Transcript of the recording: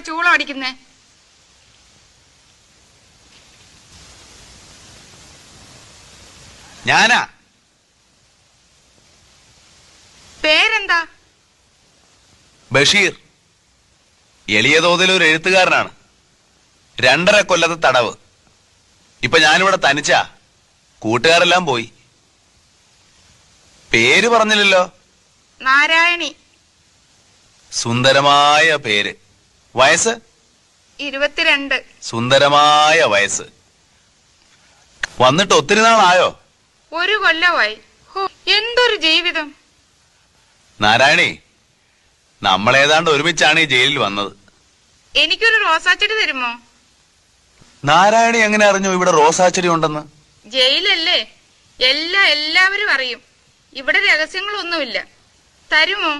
ചൂളം അടിക്കുന്നേ? ഞാനാ. പേരെന്താ? ബഷീർ. എളിയ തോതിലൊരു എഴുത്തുകാരനാണ്. 2.5 കൊല്ലത്തെ തടവ്. ഇപ്പൊ ഞാനിവിടെ തനിച്ചാ. കൂട്ടുകാരെല്ലാം പോയി. പേര് പറഞ്ഞില്ലല്ലോ. നാരായണി. സുന്ദരമായ പേര്. വയസ്സ്? 22. സുന്ദരമായ വയസ്സ്. വന്നിട്ട് ഒത്തിരി നാളായോ? 1 കൊല്ലമായി. എന്തൊരു ജീവിതം. നാരായണി, നമ്മളേതാണ്ട് ഒരുമിച്ചാണ് ഈ ജയിലിൽ വന്നത്. എനിക്കൊരു റോസാച്ചെടി തരുമോ? നാരായണി എങ്ങനെ അറിഞ്ഞു ഇവിടെ റോസാച്ചെടി ഉണ്ടെന്ന്? ജയിലല്ലേ, എല്ലാവരും അറിയും. ഇവിടെ രഹസ്യങ്ങളൊന്നുമില്ല. തരുമോ?